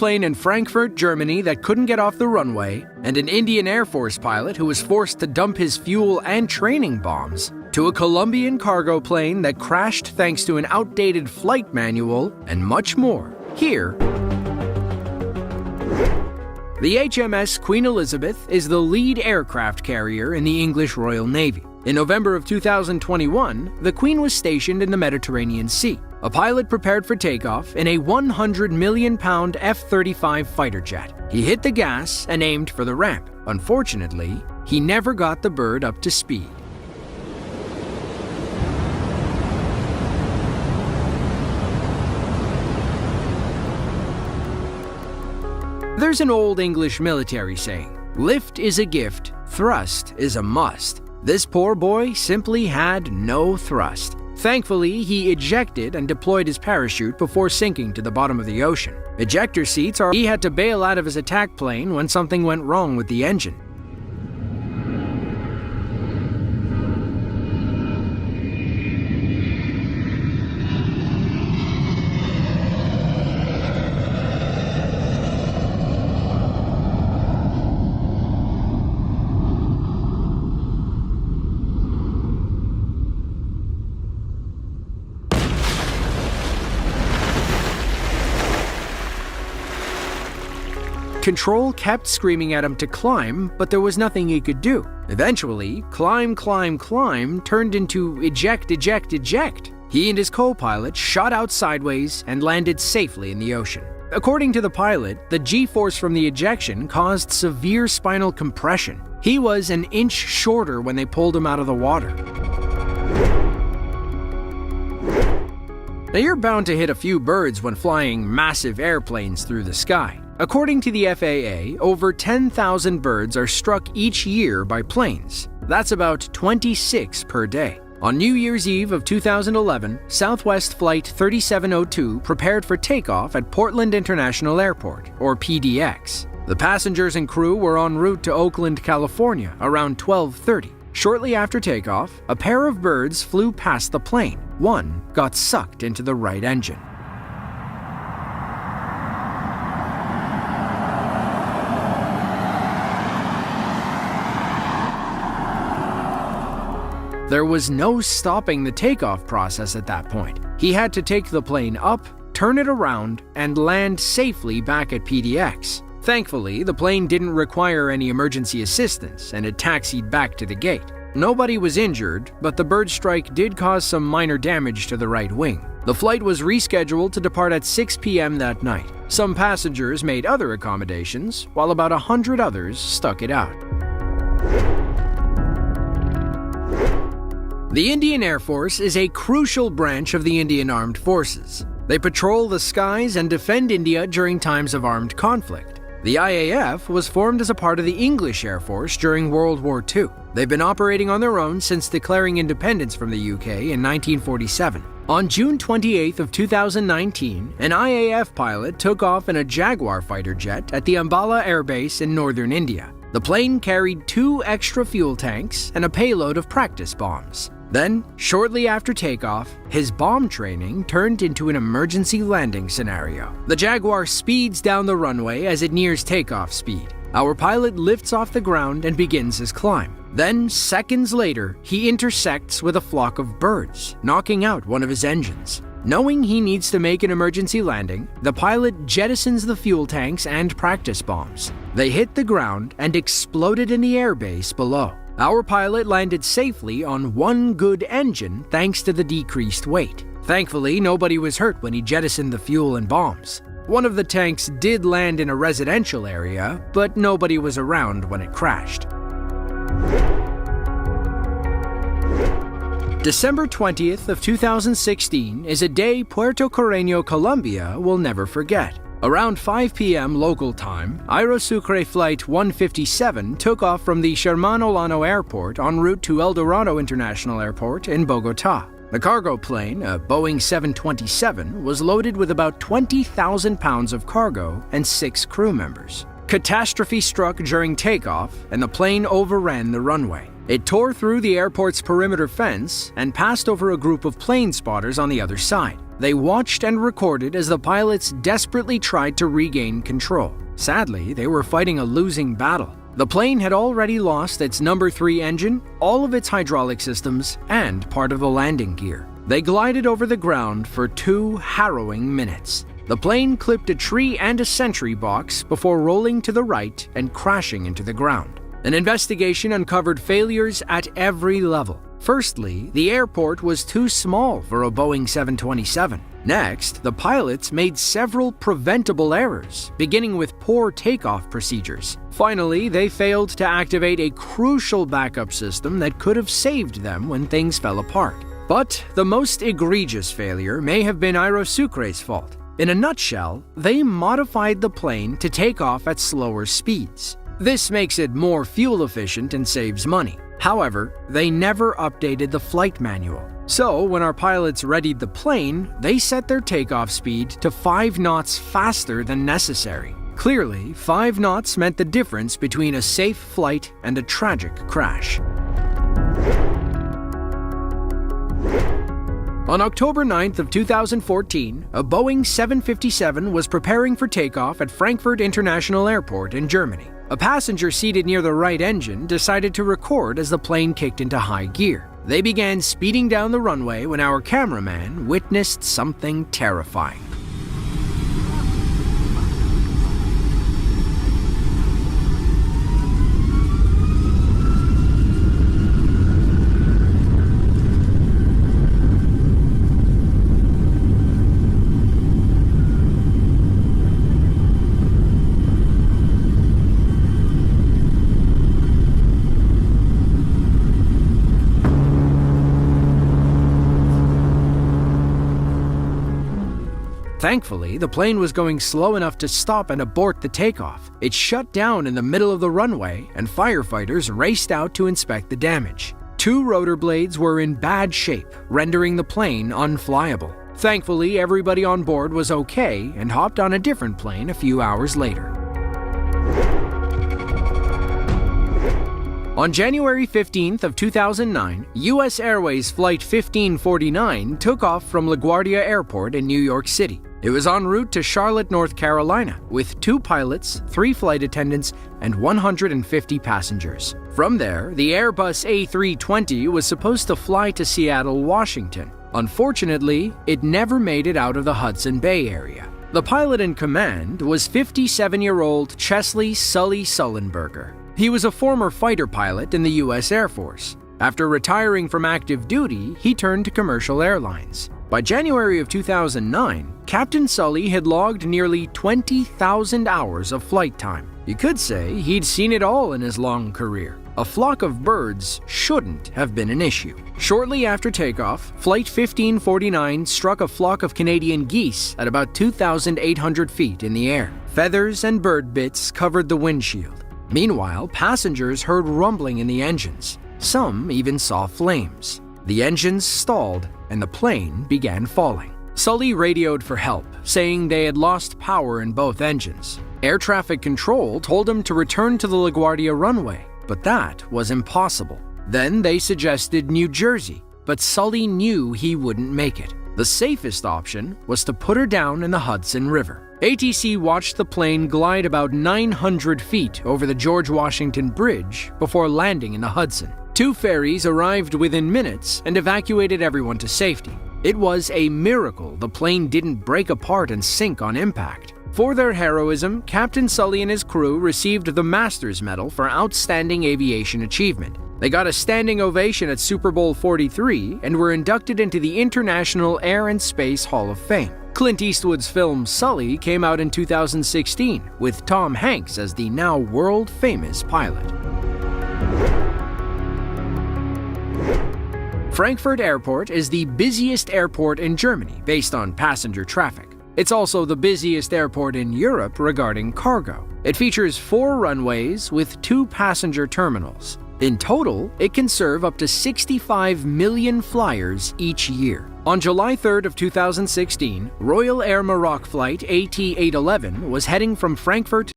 plane in Frankfurt, Germany that couldn't get off the runway, and an Indian Air Force pilot who was forced to dump his fuel and training bombs, to a Colombian cargo plane that crashed thanks to an outdated flight manual, and much more. Here, the HMS Queen Elizabeth is the lead aircraft carrier in the English Royal Navy. In November of 2021, the Queen was stationed in the Mediterranean Sea. A pilot prepared for takeoff in a 100 million pound F-35 fighter jet. He hit the gas and aimed for the ramp. Unfortunately, he never got the bird up to speed. There's an old English military saying, "Lift is a gift, thrust is a must." This poor boy simply had no thrust. Thankfully, he ejected and deployed his parachute before sinking to the bottom of the ocean. Ejector seats are he had to bail out of his attack plane when something went wrong with the engine. Control kept screaming at him to climb, but there was nothing he could do. Eventually, climb turned into eject. He and his co-pilot shot out sideways and landed safely in the ocean. According to the pilot, the G-force from the ejection caused severe spinal compression. He was an inch shorter when they pulled him out of the water. Now you're bound to hit a few birds when flying massive airplanes through the sky. According to the FAA, over 10,000 birds are struck each year by planes. That's about 26 per day. On New Year's Eve of 2011, Southwest Flight 3702 prepared for takeoff at Portland International Airport, or PDX. The passengers and crew were en route to Oakland, California, around 12:30. Shortly after takeoff, a pair of birds flew past the plane. One got sucked into the right engine. There was no stopping the takeoff process at that point. He had to take the plane up, turn it around, and land safely back at PDX. Thankfully, the plane didn't require any emergency assistance and it taxied back to the gate. Nobody was injured, but the bird strike did cause some minor damage to the right wing. The flight was rescheduled to depart at 6 p.m. that night. Some passengers made other accommodations, while about 100 others stuck it out. The Indian Air Force is a crucial branch of the Indian Armed Forces. They patrol the skies and defend India during times of armed conflict. The IAF was formed as a part of the English Air Force during World War II. They've been operating on their own since declaring independence from the UK in 1947. On June 28th of 2019, an IAF pilot took off in a Jaguar fighter jet at the Ambala Air Base in northern India. The plane carried 2 extra fuel tanks and a payload of practice bombs. Then, shortly after takeoff, his bomb training turned into an emergency landing scenario. The Jaguar speeds down the runway as it nears takeoff speed. Our pilot lifts off the ground and begins his climb. Then, seconds later, he intersects with a flock of birds, knocking out one of his engines. Knowing he needs to make an emergency landing, the pilot jettisons the fuel tanks and practice bombs. They hit the ground and exploded in the airbase below. Our pilot landed safely on one good engine thanks to the decreased weight. Thankfully, nobody was hurt when he jettisoned the fuel and bombs. One of the tanks did land in a residential area, but nobody was around when it crashed. December 20th of 2016 is a day Puerto Carreño, Colombia will never forget. Around 5 p.m. local time, Aerosucre Flight 157 took off from the Sherman Olano Airport en route to El Dorado International Airport in Bogotá. The cargo plane, a Boeing 727, was loaded with about 20,000 pounds of cargo and 6 crew members. Catastrophe struck during takeoff, and the plane overran the runway. It tore through the airport's perimeter fence and passed over a group of plane spotters on the other side. They watched and recorded as the pilots desperately tried to regain control. Sadly, they were fighting a losing battle. The plane had already lost its number 3 engine, all of its hydraulic systems, and part of the landing gear. They glided over the ground for 2 harrowing minutes. The plane clipped a tree and a sentry box before rolling to the right and crashing into the ground. An investigation uncovered failures at every level. Firstly, the airport was too small for a Boeing 727. Next, the pilots made several preventable errors, beginning with poor takeoff procedures. Finally, they failed to activate a crucial backup system that could have saved them when things fell apart. But the most egregious failure may have been Aerosucre's fault. In a nutshell, they modified the plane to take off at slower speeds. This makes it more fuel efficient and saves money. However, they never updated the flight manual. So, when our pilots readied the plane, they set their takeoff speed to 5 knots faster than necessary. Clearly, 5 knots meant the difference between a safe flight and a tragic crash. On October 9th of 2014, a Boeing 757 was preparing for takeoff at Frankfurt International Airport in Germany. A passenger seated near the right engine decided to record as the plane kicked into high gear. They began speeding down the runway when our cameraman witnessed something terrifying. Thankfully, the plane was going slow enough to stop and abort the takeoff. It shut down in the middle of the runway, and firefighters raced out to inspect the damage. 2 rotor blades were in bad shape, rendering the plane unflyable. Thankfully, everybody on board was okay and hopped on a different plane a few hours later. On January 15th of 2009, U.S. Airways Flight 1549 took off from LaGuardia Airport in New York City. It was en route to Charlotte, North Carolina, with 2 pilots, 3 flight attendants, and 150 passengers. From there, the Airbus A320 was supposed to fly to Seattle, Washington. Unfortunately, it never made it out of the Hudson Bay area. The pilot in command was 57-year-old Chesley Sully Sullenberger. He was a former fighter pilot in the U.S. Air Force. After retiring from active duty, he turned to commercial airlines. By January of 2009, Captain Sully had logged nearly 20,000 hours of flight time. You could say he'd seen it all in his long career. A flock of birds shouldn't have been an issue. Shortly after takeoff, Flight 1549 struck a flock of Canadian geese at about 2,800 feet in the air. Feathers and bird bits covered the windshield. Meanwhile, passengers heard rumbling in the engines. Some even saw flames. The engines stalled, and the plane began falling. Sully radioed for help, saying they had lost power in both engines. Air traffic control told him to return to the LaGuardia runway, but that was impossible. Then they suggested New Jersey, but Sully knew he wouldn't make it. The safest option was to put her down in the Hudson River. ATC watched the plane glide about 900 feet over the George Washington Bridge before landing in the Hudson. 2 ferries arrived within minutes and evacuated everyone to safety. It was a miracle the plane didn't break apart and sink on impact. For their heroism, Captain Sully and his crew received the Masters Medal for Outstanding Aviation Achievement. They got a standing ovation at Super Bowl 43 and were inducted into the International Air and Space Hall of Fame. Clint Eastwood's film Sully came out in 2016, with Tom Hanks as the now world-famous pilot. Frankfurt Airport is the busiest airport in Germany based on passenger traffic. It's also the busiest airport in Europe regarding cargo. It features 4 runways with 2 passenger terminals. In total, it can serve up to 65 million flyers each year. On July 3rd of 2016, Royal Air Maroc flight AT-811 was heading from Frankfurt